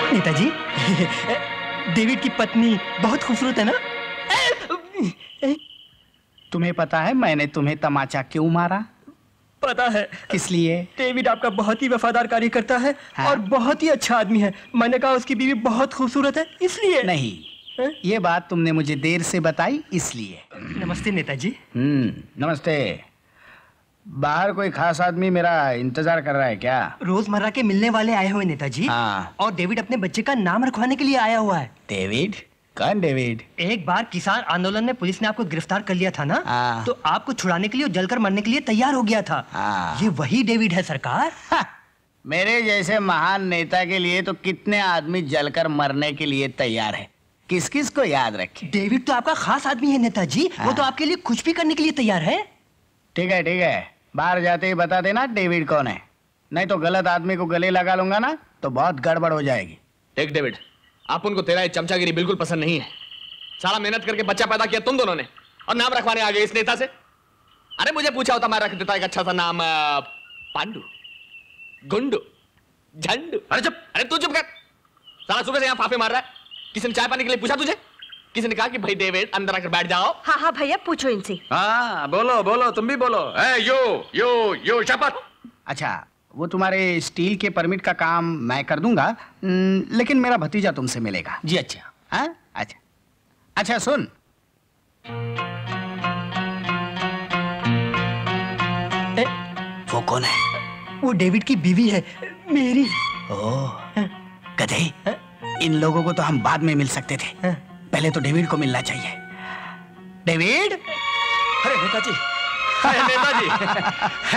Netaji, David की पत्नी बहुत खूबसूरत है ना? तुम्हें पता है मैंने तुम्हें तमाचा क्यों मारा? पता है। किस लिए? डेविड आपका बहुत ही वफादार कार्यकर्ता है। हाँ? और बहुत ही अच्छा आदमी है। मैंने कहा उसकी बीवी बहुत खूबसूरत है इसलिए। नहीं, ये बात तुमने मुझे देर से बताई इसलिए। नमस्ते नेताजी। नमस्ते। बाहर कोई खास आदमी मेरा इंतजार कर रहा है क्या? रोजमर्रा के मिलने वाले आए हुए नेताजी। हाँ। और डेविड अपने बच्चे का नाम रखवाने के लिए आया हुआ है। डेविड? कौन डेविड? एक बार किसान आंदोलन में पुलिस ने आपको गिरफ्तार कर लिया था ना? हाँ। तो आपको छुड़ाने के लिए और जलकर मरने के लिए तैयार हो गया था। हाँ। ये वही डेविड है सरकार। मेरे जैसे महान नेता के लिए तो कितने आदमी जलकर मरने के लिए तैयार है। किस किस को याद रखे। डेविड तो आपका खास आदमी है नेताजी। हाँ। वो तो आपके लिए कुछ भी करने के लिए तैयार है। ठीक है ठीक है, बाहर जाते ही बता देना डेविड कौन है, नहीं तो गलत आदमी को गले लगा लूंगा ना तो बहुत गड़बड़ हो जाएगी। देख डेविड, आप उनको तेरा ये चमचागिरी बिल्कुल पसंद नहीं है। सारा मेहनत करके बच्चा पैदा किया तुम दोनों ने और नाम रखवाने आ गए इस नेता से। अरे मुझे पूछा होता मैं रख देता एक अच्छा सा नाम, पांडु, गुंडू, झंडू। अरे चुप, अरे तू चुप कर। सारा सुबह से यहाँ फाफे मार रहा है। किसी ने चाय पानी के लिए पूछा तुझे? किसी ने कहा कि भाई डेविड अंदर आकर बैठ जाओ? हाँ हाँ भैया पूछो इनसे। हाँ बोलो बोलो, तुम भी बोलो। यो शपथ। अच्छा, वो तुम्हारे स्टील के परमिट का काम मैं कर दूंगा, लेकिन मेरा भतीजा तुमसे मिलेगा। जी अच्छा। हाँ अच्छा अच्छा सुन, वो कौन है? वो डेविड की बीवी है मेरी। ओह गधे, इन लोगों को तो हम बाद में मिल सकते थे, पहले तो डेविड को मिलना चाहिए। डेविड? अरे नेताजी, अरे नेताजी।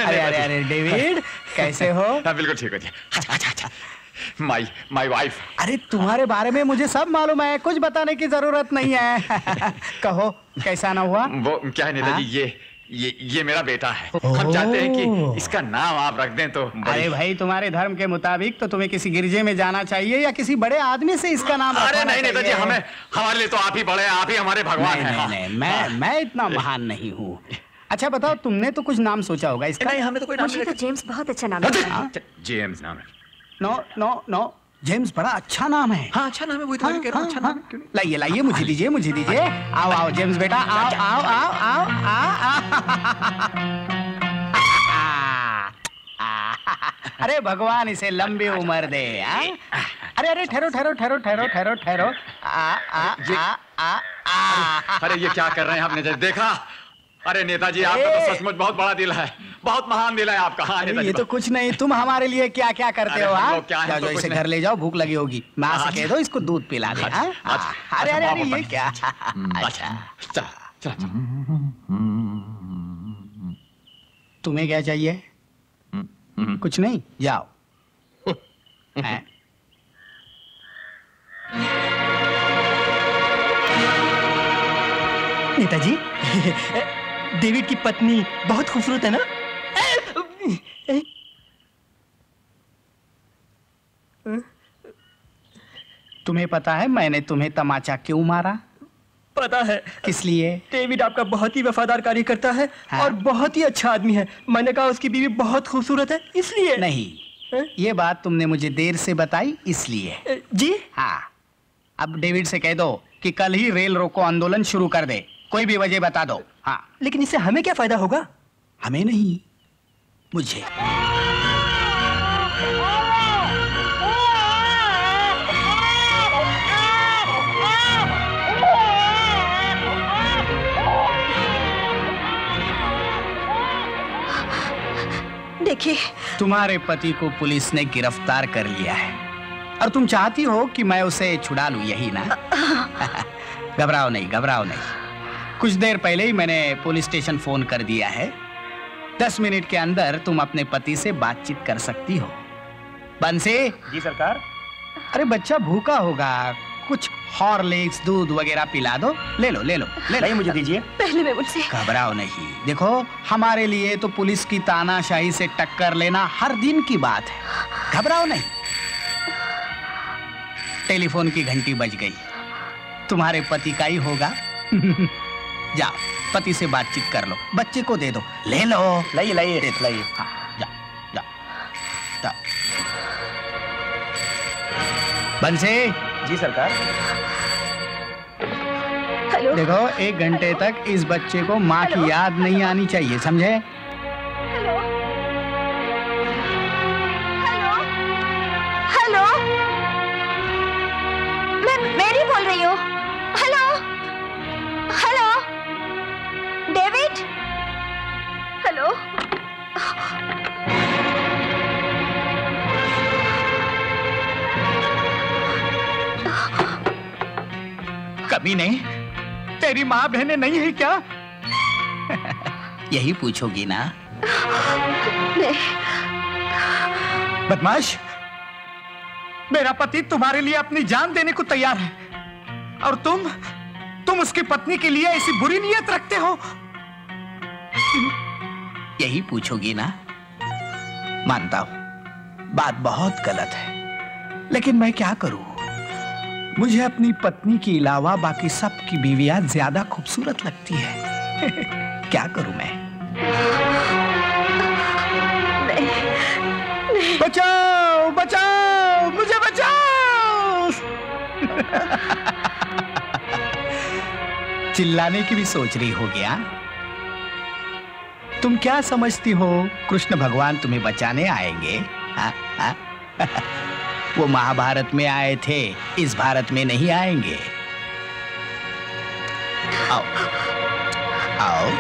अरे अरे अरे डेविड, कैसे हो? बिल्कुल ठीक हो जी। अच्छा अच्छा अच्छा, माय वाइफ। अरे तुम्हारे बारे में मुझे सब मालूम है, कुछ बताने की जरूरत नहीं है। कहो कैसा ना हुआ? वो क्या है नेताजी, ये मेरा बेटा है। हम चाहते हैं कि इसका नाम आप रख दें तो। अरे भाई, तुम्हारे धर्म के मुताबिक तो तुम्हें किसी गिरजे में जाना चाहिए या किसी बड़े आदमी से इसका नाम रखवाना चाहिए। अरे नहीं नेताजी, हमारे लिए तो आप ही बड़े हैं, आप ही हमारे भगवान हैं। नहीं, मैं इतना महान नहीं हूँ। अच्छा बताओ, तुमने तो कुछ नाम सोचा होगा इसका? नहीं, हमें तो कोई नाम मुझे तो जेम्स बहुत अच्छा नाम है। जेम्स नाम है। नो, जेम्स बड़ा अच्छा नाम है। हाँ अच्छा नाम है, वही तो मैं कह रहा हूँ, अच्छा नाम है। क्यों नहीं? लाइए मुझे दीजिए। आओ जेम्स बेटा, आओ। अरे भगवान इसे लंबी उम्र दे। अरे ठहरो। अरे ये क्या कर रहे हैं आपने देखा? अरे नेताजी, आपका तो सचमुच बहुत बड़ा दिल है, बहुत महान दिल है आपका। हाँ नेताजी, ये तो कुछ नहीं, तुम हमारे लिए क्या क्या करते हो? जाओ इसे घर ले जाओ, भूख लगी होगी, माँ से कह दो इसको दूध पिला दे। अरे ये क्या? अच्छा तुम्हें क्या चाहिए? कुछ नहीं, जाओ। नेताजी, डेविड की पत्नी बहुत खूबसूरत है ना? तुम्हें पता है मैंने तुम्हें तमाचा क्यों मारा? पता है। किस लिए? डेविड आपका बहुत ही वफादार कार्यकर्ता है। हाँ? और बहुत ही अच्छा आदमी है। मैंने कहा उसकी बीवी बहुत खूबसूरत है इसलिए। नहीं, ये बात तुमने मुझे देर से बताई इसलिए। जी हाँ, अब डेविड से कह दो कि कल ही रेल रोको आंदोलन शुरू कर दे, कोई भी वजह बता दो। हाँ। लेकिन इससे हमें क्या फायदा होगा? हमें नहीं, मुझे। देखिए, तुम्हारे पति को पुलिस ने गिरफ्तार कर लिया है और तुम चाहती हो कि मैं उसे छुड़ा लूं, यही ना? घबराओ नहीं। कुछ देर पहले ही मैंने पुलिस स्टेशन फोन कर दिया है। 10 मिनट के अंदर तुम अपने पति से बातचीत कर सकती हो। बंसी। जी सरकार। अरे बच्चा भूखा होगा, कुछ हॉर्लिक्स दूध वगैरह पिला दो। ले लो। नहीं, मुझे दीजिए। पहले मैं मुझसे। घबराओ नहीं। देखो, हमारे लिए तो पुलिस की तानाशाही से टक्कर लेना हर दिन की बात है। घबराओ नहीं। टेलीफोन की घंटी बज गई, तुम्हारे पति का ही होगा। जाओ, पति से बातचीत कर लो, बच्चे को दे दो। ले लो। लाइए। हाँ, जा। बंसी, जी सरकार। हेलो देखो 1 घंटे तक इस बच्चे को माँ की याद नहीं आनी चाहिए, समझे? हेलो हेलो हेलो, मैं मेरी बोल रही हूँ। Hello hello David, hello. कभी नहीं, तेरी माँ बहनें नहीं है क्या? यही पूछोगी ना? नहीं। बदमाश, मेरा पति तुम्हारे लिए अपनी जान देने को तैयार है और तुम उसकी पत्नी के लिए ऐसी बुरी नीयत रखते हो? यही पूछोगी ना? मानता हूं बात बहुत गलत है, लेकिन मैं क्या करूं? मुझे अपनी पत्नी के अलावा बाकी सब की बीवियां ज्यादा खूबसूरत लगती है। क्या करूं मैं? नहीं। बचाओ बचाओ, मुझे बचाओ। चिल्लाने की भी सोच रही हो गया? तुम क्या समझती हो कृष्ण भगवान तुम्हें बचाने आएंगे? हा? हा? वो महाभारत में आए थे, इस भारत में नहीं आएंगे। आओ आओ।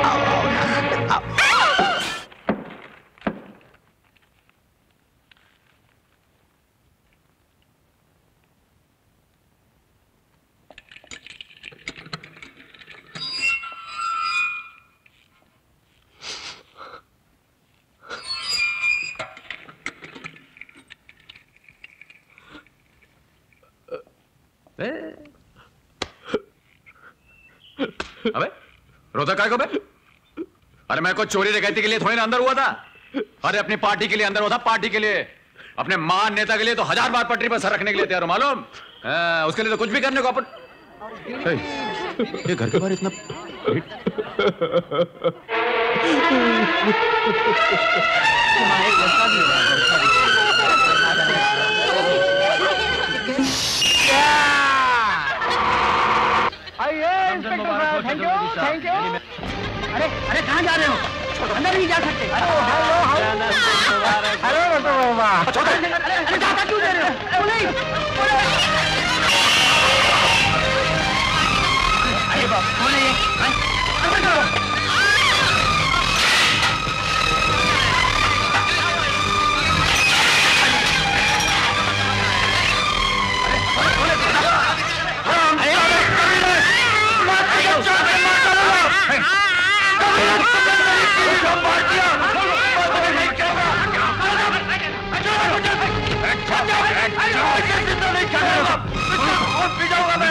आओ आओ ना, आओ। अबे रोता काय को बे? अरे मैं को चोरी डकैती के लिए थोड़ी ना अंदर हुआ था। अरे अपनी पार्टी के लिए अंदर हुआ था, पार्टी के लिए। अपने महान नेता के लिए तो 1000 बार पटरी पर सर रखने के लिए तैयार हो, मालूम? उसके लिए तो कुछ भी करने को अपन। ये घर के बाहर इतना थैंक यू। अरे कहाँ जा रहे हो? अंदर नहीं जा सकते। हेलो बाबा। अरे दादा क्यों दे रहे हो? अरे बाबा कौन है ये? अंदर करो।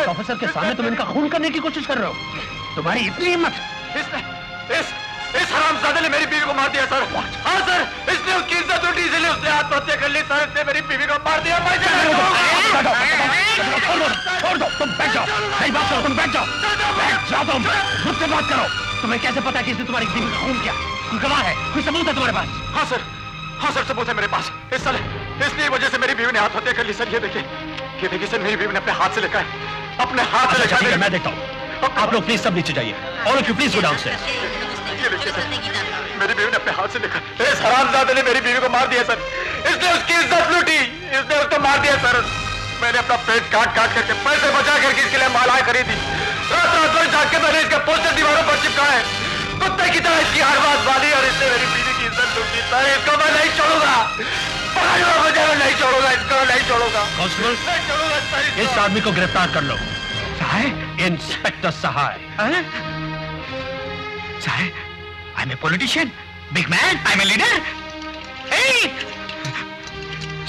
ऑफिसर के सामने तुम इनका खून करने की कोशिश कर रहे हो? तुम्हारी इतनी हिम्मत? इस हरामजादे ने मेरी बीवी को मार दिया सर। हाँ सर, इसने उसकी इज्जत लूटी, इसलिए उसने आत्महत्या कर ली सर। इसने मेरी बीवी को मार दिया। छोड़ दो, तुम बैठ जाओ। सही बात करो, तुम बैठ जाओ। बैठ जाओ तुम, मुझसे बात करो। तुम्हें कैसे पता कि इसने तुम्हारी बीवी का खून किया? कोई गवाह है, कोई सबूत है तुम्हारे पास? हाँ सर सबूत है मेरे पास। इसलिए वजह से मेरी बीवी ने आत्महत्या कर ली सर। ये देखिए सर, मेरी बीवी ने अपने हाथ से लिखा है। अपने हाथ से लिखा है। मैं देखता हूँ। आप लोग प्लीज सब नीचे जाइए। All of you please go downstairs. ये देखिए सर, मेरी बीवी ने अपने हाथ से लिखा। इस हरामजादे ने मेरी बीवी को मार दिया सर। इसने उसकी इज्जत लूटी, इसने उसको मार दिया सर। मैंने अपना पेट काट करके पैसे बचा करके इसके लिए मालाएं खरीदी। रात भर जाग के मैंने इसका पोस्टर दीवारों पर चिपकाया है। कुत्ते की तरह इसकी हर बात वाली, और इसने मेरी बीवी की इज्जत लूटी सर। इसको मैं नहीं छोड़ूंगा, मुझे नहीं छोड़ूंगा, इसको नहीं छोड़ूंगा। कांस्टेबल, इस आदमी को गिरफ्तार कर लो। साहब, इंस्पेक्टर सहाय। साहब, I am a politician, big man, I am a leader.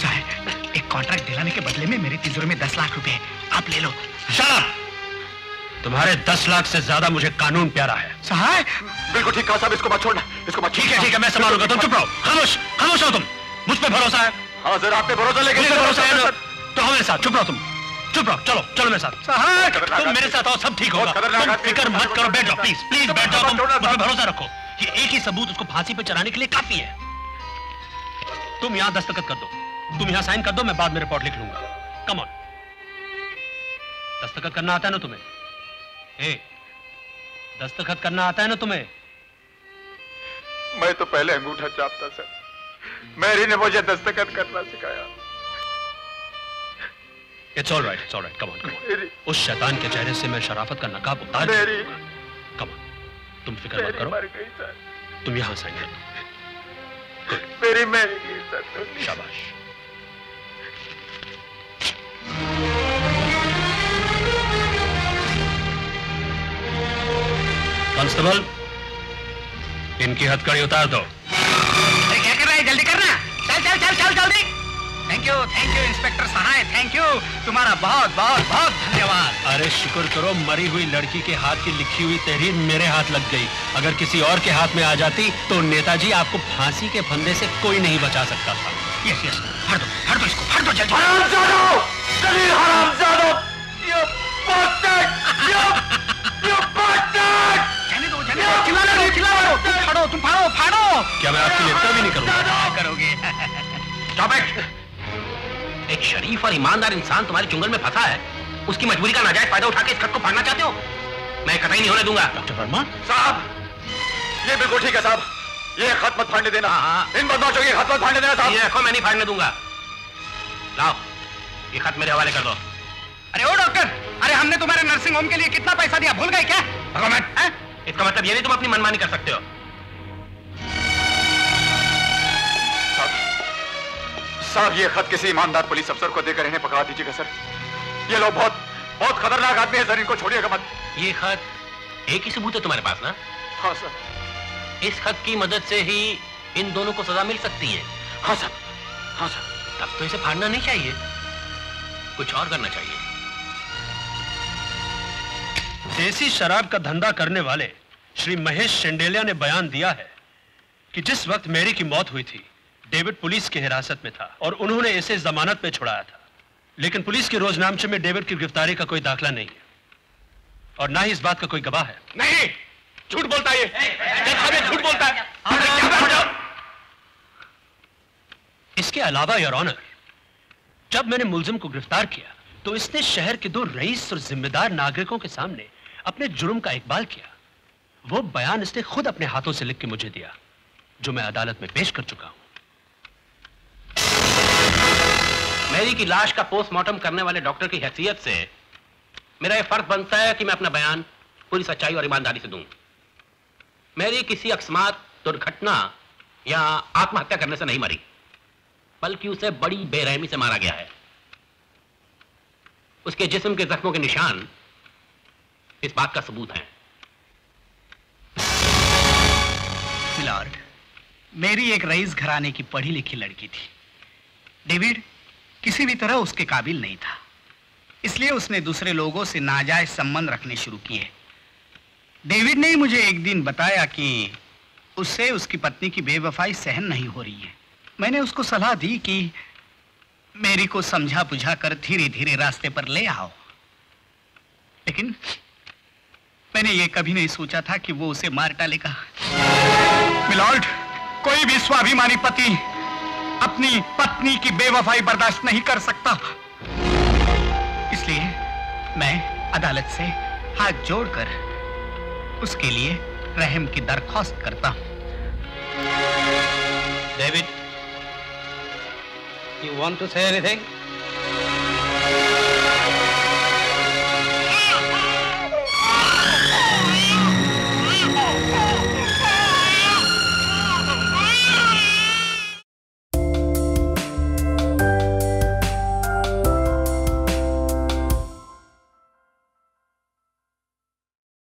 साहब, एक कॉन्ट्रैक्ट दिलाने के बदले में मेरी तिजोरी में 10 लाख रुपए, आप ले लो। Shut up! तुम्हारे 10 लाख से ज्यादा मुझे कानून प्यारा है। साहब, बिल्कुल ठीक कहा साहब, इसको मत छोड़ना, इसको मत। ठीक है, मैं संभालूंगा। तुम चुप रहो, खामोश हो तुम। मुझ पे भरोसा है? हाँ सर, आप पे भरोसा, लेकिन भरोसा है तो हमारे साथ। चुप रहो तुम, चुप रहो। चलो मेरे साथ। तुम मेरे साथ आओ, सब ठीक होगा। तुम फिक्र मत करो, बैठ जाओ प्लीज बैठ जाओ। तुम मुझ पे भरोसा रखो। ये एक ही सबूत उसको फांसी पे चढ़ाने के लिए काफी है। तुम यहां दस्तखत कर दो, तुम यहां साइन कर दो, मैं बाद में रिपोर्ट लिख लूंगा। कम ऑन, दस्तखत करना आता है ना तुम्हें? दस्तखत करना आता है ना तुम्हें? मैं तो पहले अंगूठा चापता सर, मैरी ने मुझे दस्तखत करना सिखाया। It's all right, come on. उस शैतान के चेहरे से मैं शराफत का नकाब उतार दूंगा। Come on, तुम फिक्र मत करो, तुम यहां साइन कर दो। मेरी सर, शाबाश। कांस्टेबल, इनकी हथकड़ी उतार दो। क्या कर रहा है? जल्दी करना। चल जल्दी। Thank you inspector Sahay, thank you, तुम्हारा बहुत बहुत बहुत धन्यवाद। अरे शुक्र करो, मरी हुई लड़की के हाथ की लिखी हुई तहरीर मेरे हाथ लग गई। अगर किसी और के हाथ में आ जाती तो नेताजी आपको फांसी के फंदे से कोई नहीं बचा सकता था। यस, फाड़ दो इसको, फाड़ दो जल्दी। तुम फाड़ो। क्या मैं आपकी लेफ्ट भी नहीं करूंगा? करोगे। एक शरीफ और ईमानदार इंसान तुम्हारे चुंगल में फंसा है, उसकी मजबूरी का नाजायज फायदा उठा के इस खत को फाड़ना चाहते हो? मैं कतई नहीं होने दूंगा। डॉक्टर वर्मा साहब, ये बिल्कुल ठीक है साहब, ये खत मत फाड़ने देना। इन बदमाशों की खत मत फाड़ने देना साहब। ये देखो, मैं नहीं फाड़ने दूंगा। लाओ, ये खत मेरे हवाले कर दो। अरे ओ डॉक्टर, अरे हमने तुम्हारे नर्सिंग होम के लिए कितना पैसा दिया, भूल गए क्या? इसका मतलब ये नहीं तुम अपनी मनमानी कर सकते हो। साहब, ये खत किसी ईमानदार पुलिस अफसर को देकर इन्हें पकड़ा दीजिएगा सर। ये लोग बहुत बहुत खतरनाक आदमी है सर, इनको छोड़िएगा मत। ये खत एक ही सबूत है तुम्हारे पास ना? हाँ सर। इस खत की मदद से ही इन दोनों को सजा मिल सकती है। हाँ सर। तब तो इसे फाड़ना नहीं चाहिए, कुछ और करना चाहिए। देसी शराब का धंधा करने वाले श्री महेश शेंडेलिया ने बयान दिया है कि जिस वक्त मेरी की मौत हुई थी, डेविड पुलिस की हिरासत में था और उन्होंने इसे जमानत पे छुड़ाया था। लेकिन पुलिस के रोजनामचे में डेविड की गिरफ्तारी का कोई दाखला नहीं है और ना ही इस बात का कोई गवाह है। नहीं, झूठ बोलता है ये, झूठ बोलता है। इसके अलावा योर ऑनर, जब मैंने मुलजिम को गिरफ्तार किया तो इसने शहर के 2 रईस और जिम्मेदार नागरिकों के सामने अपने जुर्म का इकबाल किया। वो बयान इसने खुद अपने हाथों से लिख के मुझे दिया, जो मैं अदालत में पेश कर चुका हूं। मैरी की लाश का पोस्टमार्टम करने वाले डॉक्टर की हैसियत से मेरा यह फर्ज बनता है कि मैं अपना बयान पूरी सच्चाई और ईमानदारी से दूं। मैरी किसी अकस्मात, दुर्घटना या आत्महत्या करने से नहीं मरी, बल्कि उसे बड़ी बेरहमी से मारा गया है। उसके जिस्म के जख्मों के निशान इस बात का सबूत हैं। मिलॉर्ड, मेरी एक रईस घराने की पढ़ी लिखी लड़की थी। डेविड किसी भी तरह उसके काबिल नहीं था, इसलिए उसने दूसरे लोगों से नाजायज संबंध रखने शुरू किए। डेविड ने मुझे एक दिन बताया कि उससे उसकी पत्नी की बेवफाई सहन नहीं हो रही है। मैंने उसको सलाह दी कि मेरी को समझा बुझा कर धीरे धीरे रास्ते पर ले आओ, लेकिन मैंने ये कभी नहीं सोचा था कि वो उसे मार डालेगा। मिलॉर्ड, कोई भी स्वाभिमानी पति अपनी पत्नी की बेवफाई बर्दाश्त नहीं कर सकता। इसलिए मैं अदालत से हाथ जोड़कर उसके लिए रहम की दरख्वास्त करता हूं। David, you want to say anything?